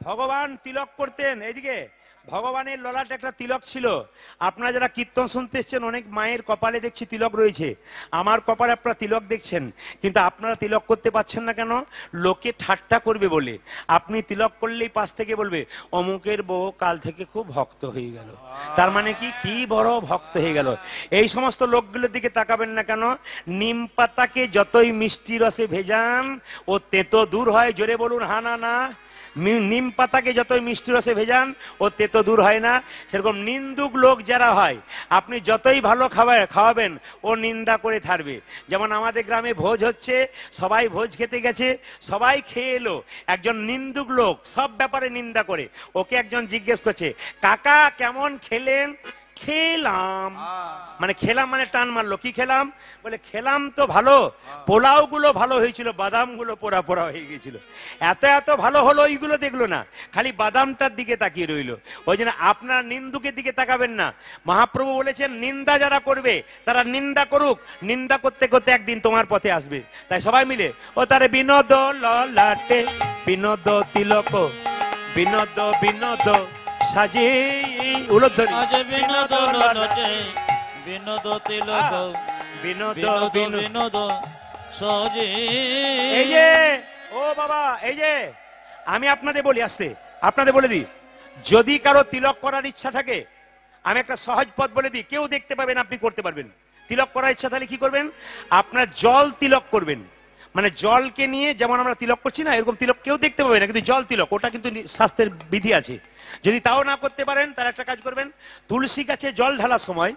ভগবান তিলক করতেন, এইদিকে ভগবানের ললাটে একটা তিলক ছিল। আপনারা যারা কীর্তন শুনতে এসছেন, অনেক মায়ের কপালে দেখছি তিলক রয়েছে, আমার কপালে আপনারা তিলক দেখছেন, কিন্তু আপনারা তিলক করতে পারছেন না কেন? লোকে ঠাট্টা করবে বলে। আপনি তিলক করলেই পাশ থেকে বলবে অমুকের বউ কাল থেকে খুব ভক্ত হয়ে গেল, তার মানে কি বড় ভক্ত হয়ে গেল। এই সমস্ত লোকগুলোর দিকে তাকাবেন না কেন? নিম পাতাকে যতই মিষ্টি রসে ভেজান ও তেতো দূর হয়। জোরে বলুন হা না না। নিম পাতাকে যতই মিষ্টি রসে ভেজান ও তেতো দূর হয় না। সেরকম নিন্দুক লোক যারা হয়, আপনি যতই ভালো খাওয়াবেন ও নিন্দা করে থাকবে। যেমন আমাদের গ্রামে ভোজ হচ্ছে, সবাই ভোজ খেতে গেছে, সবাই খেয়ে এলো, একজন নিন্দুক লোক সব ব্যাপারে নিন্দা করে। ওকে একজন জিজ্ঞেস করছে, কাকা কেমন খেলেন? খেলাম। মানে খেলাম মানে টান মারলো। কি খেলাম? বলে খেলাম তো ভালো, পোলাও গুলো ভালো হয়েছিল, বাদাম গুলো পোড়া পোড়া হয়ে গেছিল। এত ভালো হলো ওইগুলো দেখলো না, খালি বাদামটার দিকে তাকিয়ে রইলো। ওই জন্য আপনার নিন্দুকের দিকে তাকাবেন না। মহাপ্রভু বলেছেন নিন্দা যারা করবে তারা নিন্দা করুক, নিন্দা করতে করতে একদিন তোমার পথে আসবে। তাই সবাই মিলে ও তারে বিনোদ ললাটে বিনোদ তিলক বিনোদ বিনোদ সাজে উলধ্বনি বিনোদ ললাটে বিনোদ তিলক বিনোদ বিনোদ সাজে। এই যে ও বাবা, এই যে আমি আপনাদের বলি, আসতে আপনাদের বলে দিই, যদি কারো তিলক করার ইচ্ছা থাকে, আমি একটা সহজ পথ বলে দিই, কেউ দেখতে পাবেন, আপনি করতে পারবেন। তিলক করার ইচ্ছা তাহলে কি করবেন? আপনার জল তিলক করবেন। মানে জলকে নিয়ে যেমন আমরা তিলক করছি না, এরকম তিলক কেউ দেখতে পাবে না, কিন্তু জল তিলক, ওটা কিন্তু শাস্ত্রের বিধি আছে। যদি তাও না করতে পারেন তাহলে একটা কাজ করবেন, তুলসী গাছে জল ঢালার সময়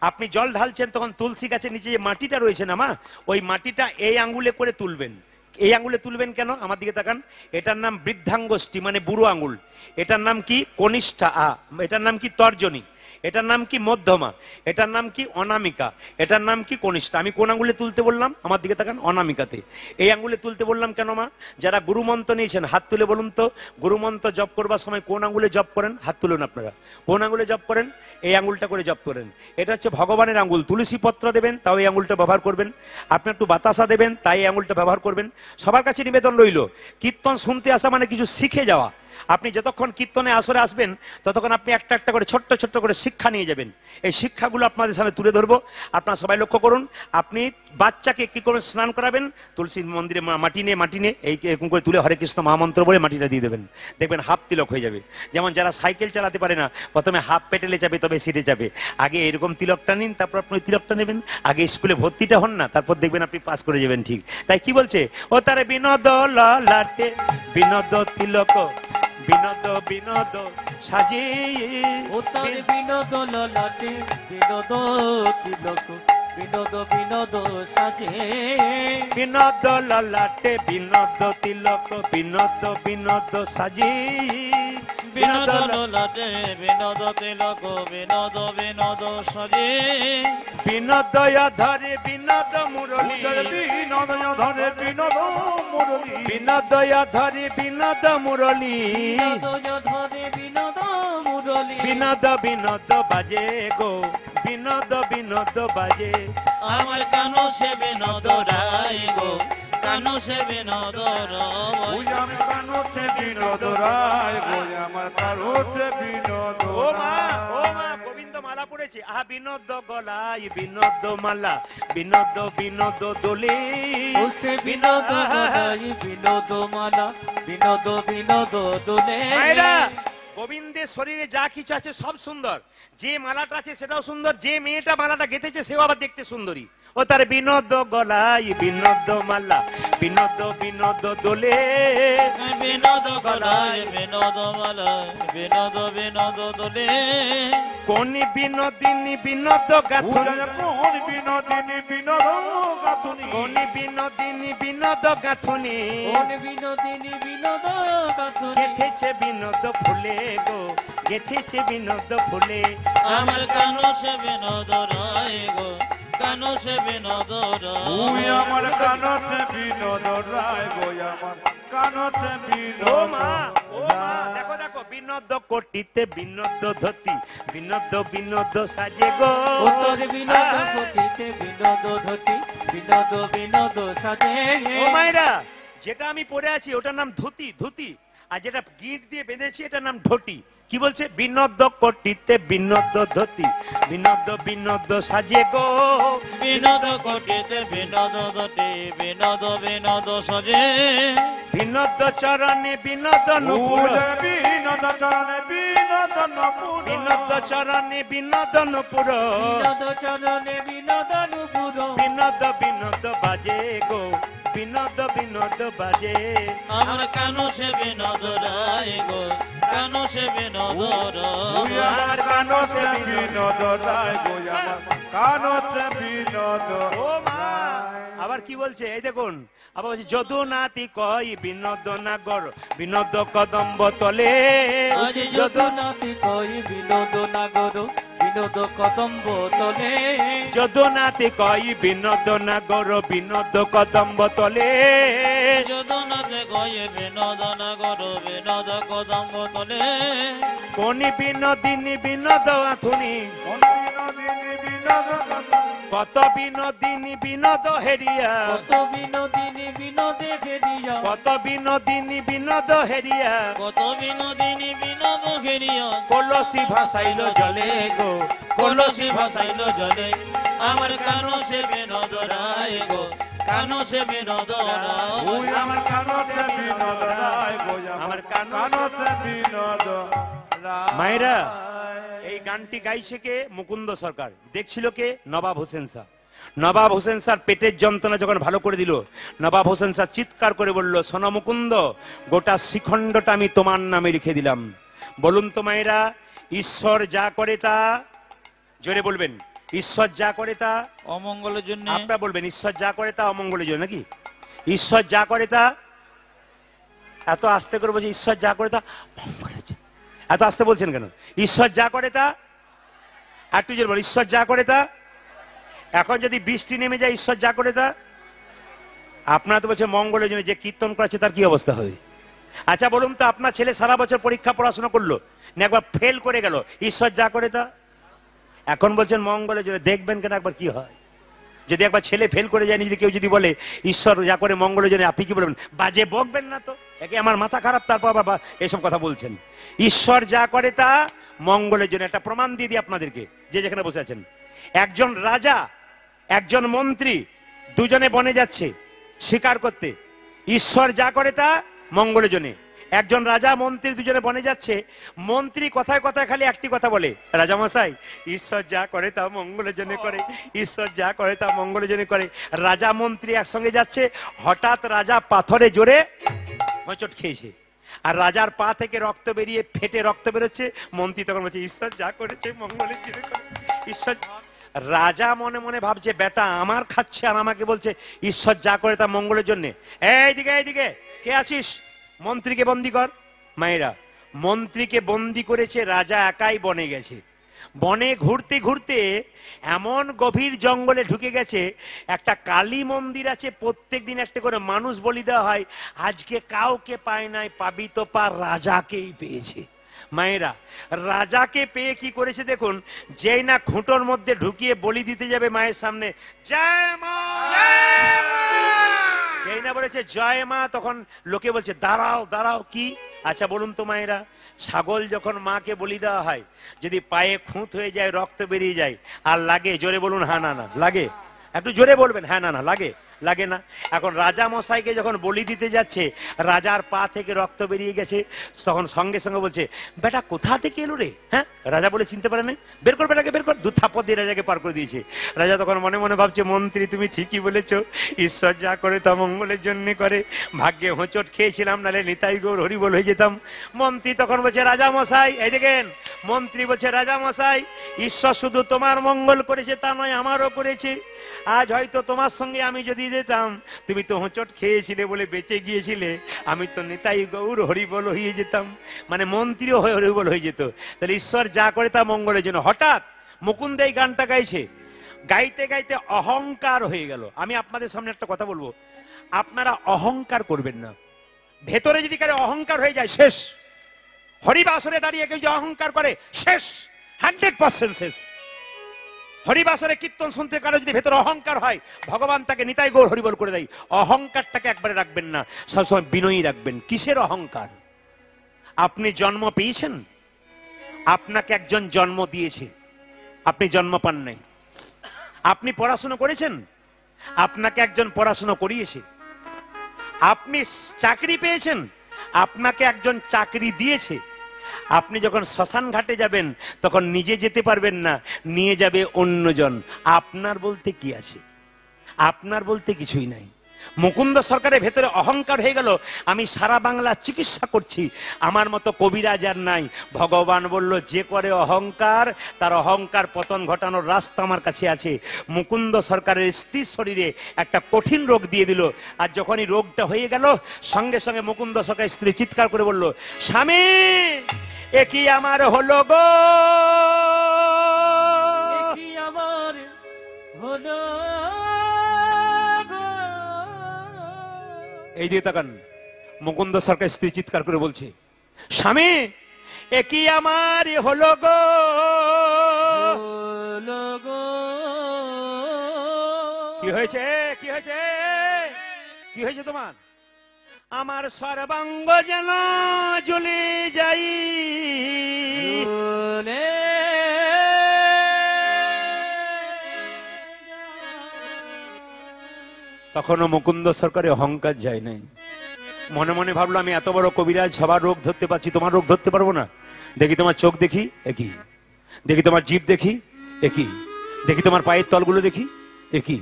আপনি জল ঢালছেন, তখন তুলসী গাছের নিচে যে মাটিটা রয়েছে না মা, ওই মাটিটা এই আঙ্গুলে করে তুলবেন। এই আঙ্গুলে তুলবেন কেন? আমার দিকে তাকান। এটার নাম বৃদ্ধাঙ্গুষ্ঠী, মানে বুড়ো আঙ্গুল। এটার নাম কি? কনিষ্ঠা। এটার নাম কি? তর্জনী। এটার নাম কি? মধ্যমা। এটার নাম কি? অনামিকা। এটার নাম কি? কনিষ্ঠা। আমি কোন আঙ্গুলে তুলতে বললাম? আমার দিকে তাকান, অনামিকাতে। এই আঙ্গুলে তুলতে বললাম কেন মা? যারা গুরুমন্ত্র নিয়েছেন হাত তুলে বলুন তো, গুরুমন্ত্র জপ করবার সময় কোন আঙ্গুলে জপ করেন? হাত তুলুন আপনারা। কোন আঙ্গুলে জপ করেন? এই আঙ্গুলটা করে জপ করেন। এটা হচ্ছে ভগবানের আঙ্গুল। তুলসী পত্র দেবেন, তাও এই আঙ্গুলটা ব্যবহার করবেন। আপনি একটু বাতাসা দেবেন, তাই এই আঙ্গুলটা ব্যবহার করবেন। সবার কাছে নিবেদন রইল, কীর্তন শুনতে আসা মানে কিছু শিখে যাওয়া। আপনি যতক্ষণ কীর্তনে আসরে আসবেন ততক্ষণ আপনি একটা একটা করে ছোট্ট ছোট্ট করে শিক্ষা নিয়ে যাবেন। এই শিক্ষাগুলো আপনাদের সামনে তুলে ধরবো, আপনারা সবাই লক্ষ্য করুন। আপনি বাচ্চাকে কি করে স্নান করাবেন? তুলসী মন্দিরে মাটি নিয়ে এই এরকম করে তুলে হরে কৃষ্ণ মহামন্ত্র বলে মাটিটা দিয়ে দেবেন, দেখবেন হাফ তিলক হয়ে যাবে। যেমন যারা সাইকেল চালাতে পারে না, প্রথমে হাফ পেটেলে যাবে তবে সিটে যাবে, আগে এরকম তিলকটা নিন, তারপর আপনি তিলকটা নেবেন। আগে স্কুলে ভর্তিটা হন না, তারপর দেখবেন আপনি পাস করে যাবেন। ঠিক তাই কি বলছে? ও তারে বিনোদ ললাটে বিনোদ তিলক বিনোদ বিনোদ সাজে। ও তারে বিনোদ ললাটে বিনোদ তিলক বিনোদ বিনোদ সাজে। বিনোদ ললাটে বিনোদ তিলক বিনোদ বিনোদ সাজে। বিনোদ ললাটে বিনোদ তিলক বিনোদ বিনোদ সাজে। বিনোদয় ধরে বিনোদ মুরলী বিনোদয় ধরে বিনোদ মুরলী বিনোদয় ধরে বিনোদ মুরলী বিনোদয় ধরে বিনোদ মুরলী। বিনোদ বিনোদ বাজে গো বিনোদ বিনোদ বাজে। আমার কানো সে বিনোদ রায় গো, কানো সে বিনোদ রায়। আমার কানো সে বিনোদ রায় গো, আমার কানো সে বিনোদ। ও মা গোবিন্দ মালা পড়েছে, আহা বিনোদ গলায় বিনোদ মালা বিনোদ বিনোদ দোলে। ও সে বিনোদ গলায় বিনোদ মালা বিনোদ বিনোদ দোলে। গোবিন্দের শরীরে যা কিছু আছে সব সুন্দর, যে মালাটা আছে সেটাও সুন্দর, যে মেয়েটা মালাটা গেঁথেছে সেও আবার দেখতে সুন্দরী। ও তার বিনোদ গলায় বিনোদ মালা বিনোদ বিনোদ দোলে। বিনোদ গলায় বিনোদ মালা বিনোদ বিনোদ দোলে। কোন বিনোদিনী বিনোদ গাথুনি, কোন বিনোদিনী বিনোদ গাথুনি, কোন বিনোদিনী বিনোদ গাথুনি, কোন বিনোদিনী বিনোদ গাথুনি। গেথেছে বিনোদ ফুলে গো গেথেছে বিনোদ ফুলে। আমার কানো সে বিনোদ রায় গো, কানো সে বিনোদ রায়। আমার কানো সে বিনোদ রায় গো, আমার কানো সে বিনোদ। ও মা দেখো দেখো বিনোদ কোটিতে বিনোদ ধতি বিনোদ বিনোদ সাজে গো ও তোর বিনোদ কোটিতে বিনোদ ধতি বিনোদ বিনোদ সাজে ও মায়েরা, যেটা আমি পরে আছি ওটার নাম ধুতি ধুতি, আর যেটা গিট দিয়ে বেঁধেছি এটার নাম ধটি। কি বলছে? বিনোদ কোটিতে বিনোদ ধতি বিনোদ বিনোদ সাজে গো বিনোদ কোটিতে বিনোদ ধতি বিনোদ বিনোদ সাজে বিনোদ চরণে বিনোদ নুপুর বিনোদ চরণে বিনোদ নপুর বিনোদ চরণে বিনোদ নুপুর বিনোদ চরণে বিনোদ নুপুর বিনোদ বিনোদ বাজে গো বিনোদ বিনোদ বাজে। আমার কানো সে বিনোদ রায় গো কানো সে বিনোদ ওই রায় আমার কানতে বিনোদ রায় গো আমার কানতে বিনোদ ও মা, আবার কি বলছে? এই দেখুন, আবার বলছে যদু নাতি কই বিনোদ নাগর বিনোদ কদম্ব তলে আজ যদুনাথি কই বিনোদ নাগর বিনোদ কদম্ব তলে যদু নাতি কই বিনোদ নাগর বিনোদ কদম্ব তলে যদুনাথে কই বিনোদ নাগর বিনোদ কদম্ব তলে কোনি বিনোদিনী বিনোদ আথুনি বিনোদিনী বিনোদ কত বিনোদিনী বিনোদ হেরিয়া কত বিনোদিনী বিনোদে ফেরিয়া কত বিনোদিনী বিনোদ হেরিয়া কত বিনোদিনী বিনোদ ফেরিয়া কলসি ভাসাইল জলে গো কলসি ভাসাইল জলে আমার কানো সে বিনোদ রায় গো কানো সে বিনোদ ওই রায় আমার কানতে বিনোদ রায় গো আমার কানতে বিনোদ রায়। মায়েরা, এই গানটি গাইছে কে? মুকুন্দ সরকার। দেখছিল কে? নবাব হোসেন শাহ। নবাব হোসেন শাহ পেটের যন্ত্রণা যখন ভালো করে দিল, নবাব হোসেন শাহ চিৎকার করে বলল, শোনো মুকুন্দ, গোটা শিখণ্ডটা আমি তোমার নামে লিখে দিলাম। বলুন তো মায়েরা, ঈশ্বর যা করে তা, জোরে বলবেন, ঈশ্বর যা করে তা, অমঙ্গলের জন্য আপনারা বলবেন ঈশ্বর যা করে তা অমঙ্গলের জন্য নাকি? ঈশ্বর যা করে তা, এত আস্তে করে বলছে ঈশ্বর যা করে তা মঙ্গলের জন্য। এত আস্তে বলছেন কেন? ঈশ্বর যা করে তা, একটু জোরে বল, ঈশ্বর যা করে তা। এখন যদি বৃষ্টি নেমে যায়, ঈশ্বর যা করে তা, আপনারা তো বলছে মঙ্গলের জন্য, যে কীর্তন করাচ্ছে তার কি অবস্থা হবে? আচ্ছা বলুন তো, আপনার ছেলে সারা বছর পরীক্ষা পড়াশোনা করলো না, একবার ফেল করে গেল, ঈশ্বর যা করে তা। এখন বলছেন মঙ্গলের জন্য, দেখবেন কেন একবার কি হয়। যদি একবার ছেলে ফেল করে যায়, যদি কেউ যদি বলে ঈশ্বর যা করে মঙ্গলের জন্য, আপনি কি বলবেন? বাজে বকবেন না তো, একে আমার মাথা খারাপ, তারপর বাবা এসব কথা বলছেন। ঈশ্বর যা করে তা মঙ্গলের জন্য। একটা প্রমাণ দিয়ে দিই আপনাদেরকে, যে যেখানে বসে আছেন। একজন রাজা, একজন মন্ত্রী, দুজনে বনে যাচ্ছে শিকার করতে। ঈশ্বর যা করে তা মঙ্গলের জন্য। একজন রাজা মন্ত্রী দুজনে বনে যাচ্ছে, মন্ত্রী কথায় কথায় খালি একটি কথা বলে, রাজা মশাই ঈশ্বর যা করে তা মঙ্গলের জন্য করে, ঈশ্বর যা করে তা মঙ্গলের জন্য করে। রাজা মন্ত্রী একসঙ্গে যাচ্ছে, হঠাৎ রাজা পাথরে জোরে হোঁচট খেয়েছে, আর রাজার পা থেকে রক্ত বেরিয়ে ফেটে রক্ত বেরোচ্ছে। মন্ত্রী তখন বলছে ঈশ্বর যা করেছে মঙ্গলের জন্য করে। ঈশ্বর, রাজা মনে মনে ভাবছে, বেটা আমার খাচ্ছে আর আমাকে বলছে ঈশ্বর যা করে তা মঙ্গলের জন্য। এইদিকে এইদিকে, কে আছিস? মন্ত্রীকে বন্দি কর। মায়েরা, মন্ত্রীকে বন্দি করেছে, রাজা একাই বনে গেছে। বনে ঘুরতে ঘুরতে এমন গভীর জঙ্গলে ঢুকে গেছে, একটা কালী মন্দির আছে, প্রত্যেকদিন একটা করে মানুষ বলি দেওয়া হয়। আজকে কাউকে পায় নাই, পাবি তো পা, রাজাকেই পেয়েছে। মায়েরা, রাজাকে পেয়ে কি করেছে দেখুন, যেই না খুঁটোর মধ্যে ঢুকিয়ে বলি দিতে যাবে মায়ের সামনে, জয় মা, যেই না বলেছে জয় মা, তখন লোকে বলছে দাঁড়াও দাঁড়াও। কি? আচ্ছা বলুন তো মায়েরা, ছাগল যখন মাকে বলি দেওয়া হয়, যদি পায়ে খুঁত হয়ে যায়, রক্ত বেরিয়ে যায়, আর লাগে? জোরে বলুন হ্যাঁ না না। লাগে? একটু জোরে বলবেন হ্যাঁ না না। লাগে? লাগে না। এখন রাজা মশাইকে যখন বলি দিতে যাচ্ছে, রাজার পা থেকে রক্ত বেরিয়ে গেছে, তখন সঙ্গে সঙ্গে বলছে, বেটা কোথা থেকে এলো রে? হ্যাঁ, রাজা বলে চিনতে পারে না, বের কর বেটাকে, বের কর। দু থাপ্পড় দিয়ে রাজাকে পার করে দিয়েছে। রাজা তখন মনে মনে ভাবছে, মন্ত্রী তুমি ঠিকই বলেছো, ঈশ্বর যা করে তা মঙ্গলের জন্য করে। ভাগ্যে হোঁচট খেয়েছিলাম, নালে নিতাই গৌর হরিবোল হয়ে যেতাম। মন্ত্রী তখন বলছে, রাজা মশাই, এই দেখেন, মন্ত্রী বলছে, রাজা মশাই, ঈশ্বর শুধু তোমার মঙ্গল করেছে তা নয়, আমারও করেছে। আজ হয়তো তোমার সঙ্গে আমি যদি যেতাম, তুমি তো হোঁচট খেয়েছিলে বলে বেঁচে গিয়েছিলে, আমি তো নিতাই গৌর হরিবোল হয়ে যেতাম। মানে মন্ত্রীও হয়ে হরিবোল হয়ে যেত। তাহলে ঈশ্বর যা করে তা মঙ্গলের জন্য। হঠাৎ মুকুন্দ এই গানটা গাইছে, গাইতে গাইতে অহংকার হয়ে গেল। আমি আপনাদের সামনে একটা কথা বলবো, আপনারা অহংকার করবেন না। ভেতরে যদি কারো অহংকার হয়ে যায়, শেষ। হরিবাসরে দাঁড়িয়ে কেউ যে অহংকার করে, শেষ, 100% শেষ। হরিবাসরে কীর্তন শুনতে কারো যদি ভেতরে অহংকার হয়, ভগবান তাকে নিতাই গৌর হরিবল করে দেয়। অহংকারটাকে একবারে রাখবেন না, সবসময় বিনয়ী রাখবেন। কিসের অহংকার? আপনি জন্ম পেয়েছেন, আপনাকে একজন জন্ম দিয়েছে, আপনি জন্ম পান নাই। আপনি পড়াশোনা করেছেন, আপনাকে একজন পড়াশোনা করিয়েছে। আপনি চাকরি পেয়েছেন, আপনাকে একজন চাকরি দিয়েছে। আপনি যখন শ্মশান ঘাটে যাবেন তখন নিজে যেতে পারবেন না, নিয়ে যাবে অন্যজন। আপনার বলতে কি আছে? আপনার বলতে কিছুই নাই। মুকুন্দ সরকারের ভেতরে অহংকার হয়ে গেল, আমি সারা বাংলা চিকিৎসা করছি, আমার মতো কবিরাজ আর নাই। ভগবান বলল, যে করে অহংকার তার অহংকার পতন ঘটানোর রাস্তা আমার কাছে আছে। মুকুন্দ সরকারের স্ত্রীর শরীরে একটা কঠিন রোগ দিয়ে দিল। আর যখনই রোগটা হয়ে গেল, সঙ্গে সঙ্গে মুকুন্দ সরকারের স্ত্রী চিৎকার করে বলল, স্বামী এ কি আমার হলো গো, কি আমার হলো। এই দিয়ে তাকান, মুকুন্দ সরকার স্ত্রী চিৎকার করে বলছে, স্বামী এ কি আমার হলো গো, কি হয়েছে, কি হয়েছে, কি হয়েছে তোমার? আমার সর্বাঙ্গ যেন জ্বলে যাই। তখনও মুকুন্দ সরকারের অহংকার যায় নাই। মনে মনে ভাবলো, আমি এত বড় কবিরাজ, সবার রোগ ধরতে পারছি, তোমার রোগ ধরতে পারবো না? দেখি তোমার চোখ দেখি, একই। দেখি তোমার জিভ দেখি, একই। দেখি তোমার পায়ের তলগুলো দেখি, একই।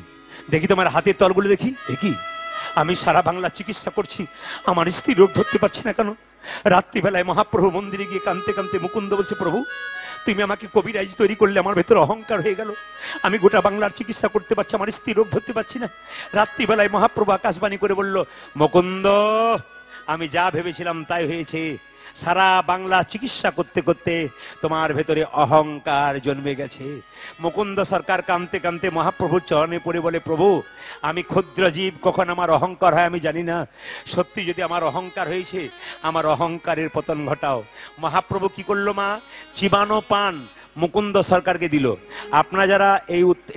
দেখি তোমার হাতের তলগুলো দেখি, একই। আমি সারা বাংলা চিকিৎসা করছি, আমার স্ত্রী রোগ ধরতে পারছি না কেন? রাত্রিবেলায় মহাপ্রভু মন্দিরে গিয়ে কাঁদতে কাঁদতে মুকুন্দ বলছে, প্রভু তুমি আমাকে কবিরাজ তৈরি করলে, আমার ভেতরে অহংকার হয়ে গেল, আমি গোটা বাংলার চিকিৎসা করতে পারছি, আমার স্ত্রী রোগ ধরতে পারছি না। রাত্রিবেলায় মহাপ্রভু আকাশবাণী করে বলল, মুকুন্দ আমি যা ভেবেছিলাম তাই হয়েছে। সারা বাংলা চিকিৎসা করতে করতে তোমার ভেতরে অহংকার জন্মে গেছে। মুকুন্দ সরকার কাঁদতে কাঁদতে মহাপ্রভুর চরণে পড়ে বলে, প্রভু আমি ক্ষুদ্র জীব, কখন আমার অহংকার হয় আমি জানি না, সত্যি যদি আমার অহংকার হয়েছে, আমার অহংকারের পতন ঘটাও। মহাপ্রভু কি করলো মা? চিবানো পান মুকুন্দ সরকারকে দিল। আপনারা যারা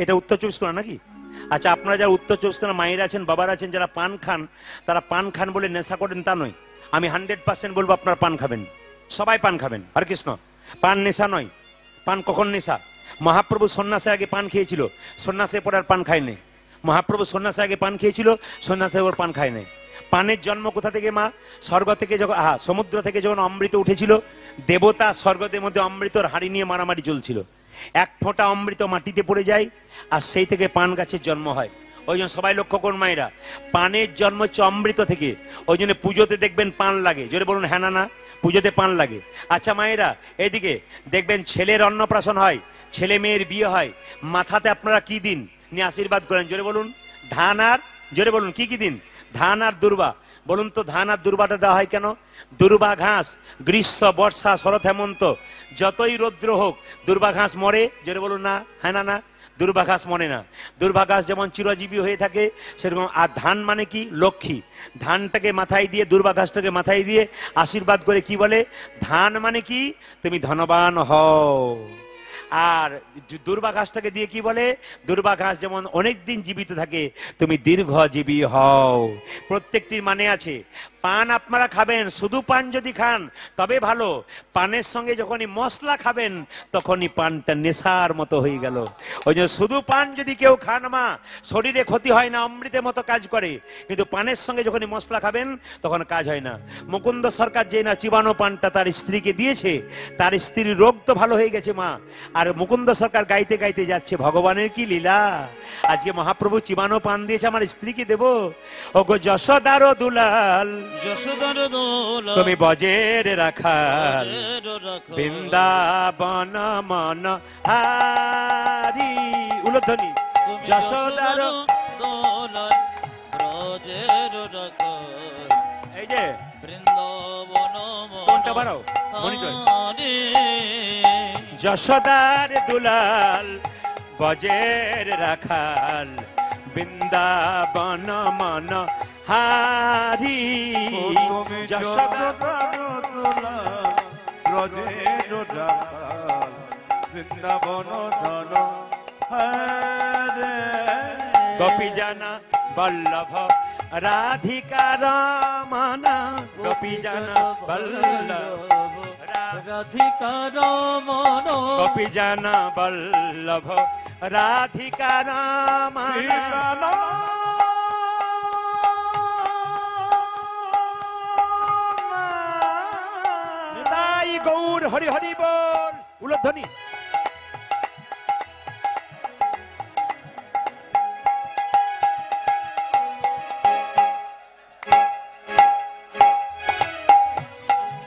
এটা উত্তর 24 পরগনা নাকি? আচ্ছা, আপনারা যারা উত্তর 24 পরগনা মায়েরা আছেন, বাবারা আছেন, যারা পান খান, তারা পান খান বলে নেশা করেন তা নয়। আমি 100% বলবো আপনারা পান খাবেন, সবাই পান খাবেন। হরে কৃষ্ণ। পান নেশা নয়। পান কখন নেশা? মহাপ্রভু সন্ন্যাসের আগে পান খেয়েছিল, সন্ন্যাসের পর আর পান খায় নাই। মহাপ্রভু সন্ন্যাসের আগে পান খেয়েছিল, সন্ন্যাসের পর পান খায় নাই। পানের জন্ম কোথা থেকে মা? স্বর্গ থেকে। যখন সমুদ্র থেকে যখন অমৃত উঠেছিল, দেবতা স্বর্গদের মধ্যে অমৃতর হাঁড়ি নিয়ে মারামারি চলছিল, এক ফোঁটা অমৃত মাটিতে পড়ে যায়, আর সেই থেকে পান গাছের জন্ম হয়। ওই জন্য সবাই লক্ষ্য করুন মায়েরা, পানের জন্ম হচ্ছে অমৃত থেকে। ওই জন্য পুজোতে দেখবেন পান লাগে, জোরে বলুন হ্যাঁ না না, পুজোতে পান লাগে। আচ্ছা মায়েরা, এইদিকে দেখবেন ছেলের অন্নপ্রাশন হয়, ছেলে মেয়ের বিয়ে হয়, মাথাতে আপনারা কি দিন নিয়ে আশীর্বাদ করেন? জোরে বলুন। ধান আর, জোরে বলুন কি কি দিন? ধান আর দুর্বা। বলুন তো ধান আর দুর্বাটা দেওয়া হয় কেন? দুর্বা ঘাস গ্রীষ্ম বর্ষা শরৎ হেমন্ত যতই রৌদ্র হোক দুর্বা ঘাস মরে, জোরে বলুন না হ্যাঁ না না, দুর্বা ঘাস মরে না। দুর্বা ঘাস যেমন চিরজীবী হয়ে থাকে সেরকম। আর ধান মানে কি? লক্ষ্মী। ধানটাকে মাথায় দিয়ে, দুর্বা ঘাসটাকে মাথায় দিয়ে আশীর্বাদ করে কি বলে? ধান মানে কি? তুমি ধনবান হও। আর দুর্বা ঘাসটাকে দিয়ে কি বলে? দুর্বা ঘাস যেমন অনেক দিন জীবিত থাকে, তুমি দীর্ঘজীবী হও। প্রত্যেকটির মানে আছে। পান আপনারা খাবেন, শুধু পান যদি খান তবে ভালো। পানের সঙ্গে যখনই মশলা খাবেন তখনই পানটা নেশার মতো হয়ে গেল। ওই জন্য শুধু পান যদি কেউ খান মা, শরীরে ক্ষতি হয় না, অমৃতের মতো কাজ করে। কিন্তু পানের সঙ্গে যখনই মশলা খাবেন তখন কাজ হয় না। মুকুন্দ সরকার যে না চিবানো পানটা তার স্ত্রীকে দিয়েছে, তার স্ত্রীর রোগ তো ভালো হয়ে গেছে মা। আর মুকুন্দ সরকার গাইতে গাইতে যাচ্ছে, ভগবানের কি লীলা, আজকে মহাপ্রভু চিবানো পান দিয়েছে, আমার স্ত্রীকে দেব। ওগো যশোদার দুলাল, যশোদার দোলাল, তুমি বজের রাখাল, বৃন্দাবন মন হারি। উলধ্বনি। যশোদার দোলাল, ব্রজের রাখাল, এই যে বৃন্দাবন কোনটা বাড়াও মনিটর। যশোদার দুলাল, বজের রাখাল, বৃন্দাবন মন হারি। তুমি যশোদা যশোদার দুলাল, ব্রজের রাখাল বৃন্দাবন ধন হরে গোপী জানা বল্লভ রাধিকা রমনা গোপী জানা বল্লভ রাধিকা রমণ গোপী জানা বল্লভ রাধিকা রমনা নিতাই গৌর হরি হরি বল উলধ্বনি।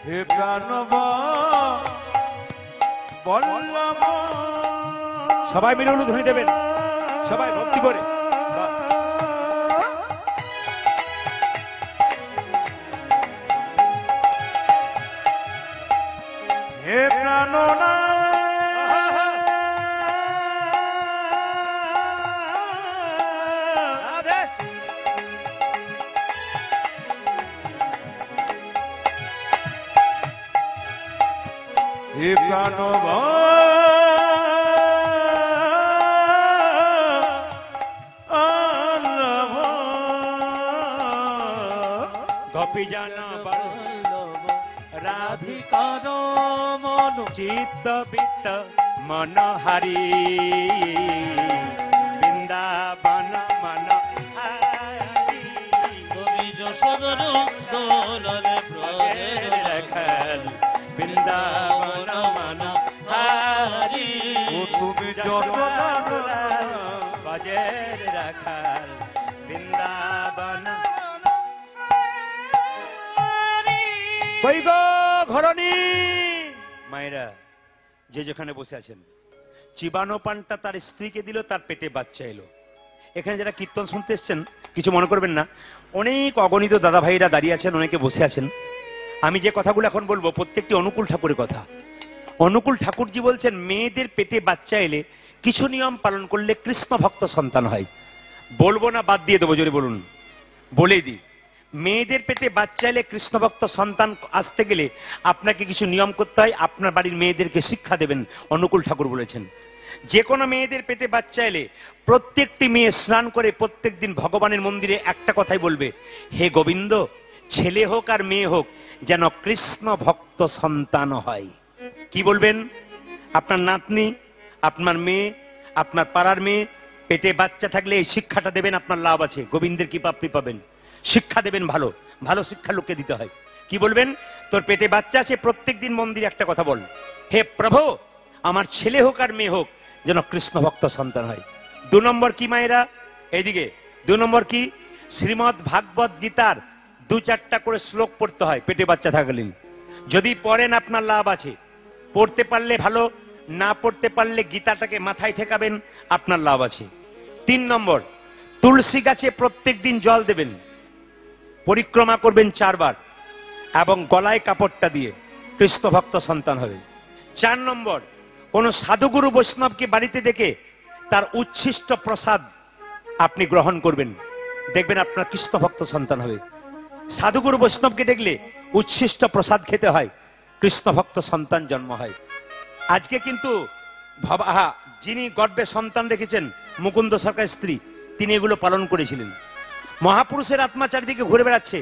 হে প্রাণব বল্লভ সবাই মিলে উলধ্বনি দেবেন, সবাই ভক্তি করে। হে প্রাণনা হে প্রাণব গোপী জানা বল্লভ রাধিকা রাধিকা রমণ চিত্ত বিত্ত মনোহারি বৃন্দাবন মনোহারি তুমি যশোদর দোলনে ব্রজের রাখাল বৃন্দাবন মনোহারি ও তুমি যত বাজের রাখাল বৃন্দাবন। কই গো ঘরণী মায়েরা, যে যেখানে বসে আছেন, চিবানো পানটা তার স্ত্রীকে দিল, তার পেটে বাচ্চা এলো। এখানে যারা কীর্তন শুনতে এসছেন কিছু মনে করবেন না, অনেক অগণিত দাদা ভাইরা দাঁড়িয়ে আছেন, অনেকে বসে আছেন। আমি যে কথাগুলো এখন বলবো প্রত্যেকটি অনুকূল ঠাকুরের কথা। অনুকূল ঠাকুরজি বলছেন মেয়েদের পেটে বাচ্চা এলে কিছু নিয়ম পালন করলে কৃষ্ণ ভক্ত সন্তান হয়। বলবো না বাদ দিয়ে দেবো, জোরে বলুন, বলেই দিই। মেয়েদের পেটে বাচ্চা এলে কৃষ্ণ ভক্ত সন্তান আসতে গেলে আপনাকে কিছু নিয়ম করতে হয়, আপনার বাড়ির মেয়েদেরকে শিক্ষা দেবেন। অনুকূল ঠাকুর বলেছেন যে কোনো মেয়েদের পেটে বাচ্চা এলে প্রত্যেকটি মেয়ে স্নান করে প্রত্যেক দিন ভগবানের মন্দিরে একটা কথাই বলবে, হে গোবিন্দ, ছেলে হোক আর মেয়ে হোক যেন কৃষ্ণ ভক্ত সন্তান হয়। কি বলবেন? আপনার নাতনি, আপনার মেয়ে, আপনার পাড়ার মেয়ে পেটে বাচ্চা থাকলে এই শিক্ষাটা দেবেন, আপনার লাভ আছে, গোবিন্দের কৃপা আপনি পাবেন। শিক্ষা দেবেন, ভালো ভালো শিক্ষা লোককে দিতে হয়। কি বলবেন? তোর পেটে বাচ্চা আছে, প্রত্যেক দিন মন্দিরে একটা কথা বল, হে প্রভু, আমার ছেলে হোক আর মেয়ে হোক যেন কৃষ্ণ ভক্ত সন্তান হয়। 2 নম্বর কি মায়েরা, এইদিকে 2 নম্বর কি, শ্রীমদ্ ভাগবত গীতার 2-4টা করে শ্লোক পড়তে হয় পেটে বাচ্চা থাকলেন। যদি পড়েন আপনার লাভ আছে, পড়তে পারলে ভালো, না পড়তে পারলে গীতাটাকে মাথায় ঠেকাবেন, আপনার লাভ আছে। 3 নম্বর, তুলসী গাছে প্রত্যেক দিন জল দেবেন, পরিক্রমা করবেন 4 বার এবং গলায় কাপড়টা দিয়ে কৃষ্ণ ভক্ত সন্তান হবে। 4 নম্বর, কোন সাধুগুরু বৈষ্ণবকে বাড়িতে দেখে তার উচ্ছিষ্ট প্রসাদ আপনি গ্রহণ করবেন, দেখবেন আপনার কৃষ্ণ ভক্ত সন্তান হবে। সাধুগুরু বৈষ্ণবকে দেখলে উচ্ছিষ্ট প্রসাদ খেতে হয়, কৃষ্ণ ভক্ত সন্তান জন্ম হয়। আজকে কিন্তু যিনি গর্ভে সন্তান রেখেছেন মুকুন্দ সরকার স্ত্রী, তিনি এগুলো পালন করেছিলেন। মহাপুরুষের আত্মা চারিদিকে ঘুরে বেড়াচ্ছে,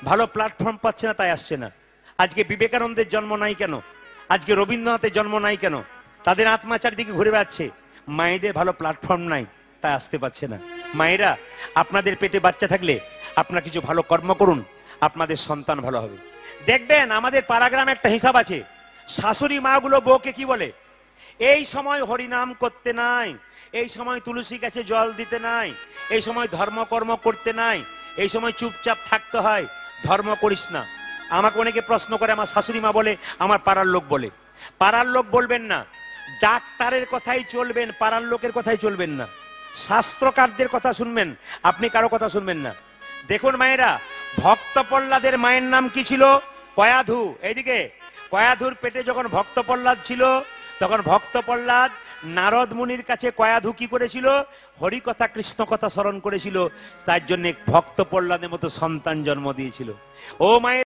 ভালো প্ল্যাটফর্ম পাচ্ছে না, তাই আসছে না। আজকে বিবেকানন্দের জন্ম নাই কেন, আজকে রবীন্দ্রনাথের জন্ম নাই কেন? তাদের আত্মা চারিদিকে ঘুরে বেড়াচ্ছে, মায়েদের ভালো প্ল্যাটফর্ম নাই, তাই আসতে পারছে না। মায়েরা, আপনাদের পেটে বাচ্চা থাকলে আপনারা কিছু ভালো কর্ম করুন, আপনাদের সন্তান ভালো হবে। দেখবেন আমাদের পাড়াগ্রামে একটা হিসাব আছে, শাশুড়ি মাগুলো বউকে কি বলে, এই সময় হরিনাম করতে নাই, এই সময় তুলসী গাছে জল দিতে নাই, এই সময় ধর্মকর্ম করতে নাই, এই সময় চুপচাপ থাকতে হয়, ধর্ম করিস না। আমাকে অনেকে প্রশ্ন করে, আমার শাশুড়ি মা বলে, আমার পাড়ার লোক বলে। পাড়ার লোক বলবেন না, ডাক্তারের কথাই চলবেন, পাড়ার লোকের কথাই চলবেন না। শাস্ত্রকারদের কথা শুনবেন, আপনি কারো কথা শুনবেন না। দেখুন মায়েরা, ভক্ত প্রহ্লাদের মায়ের নাম কি ছিল? কয়াধু। এইদিকে কয়াধুর পেটে যখন ভক্ত প্রহ্লাদ ছিল, তখন ভক্ত প্রহ্লাদ নারদ মুনির কাছে কয়াধু কি করেছিল? হরি কথা কৃষ্ণ কথা স্মরণ করেছিল, তার জন্য ভক্ত প্রহ্লাদের মতো সন্তান জন্ম দিয়েছিল। ও মায়ের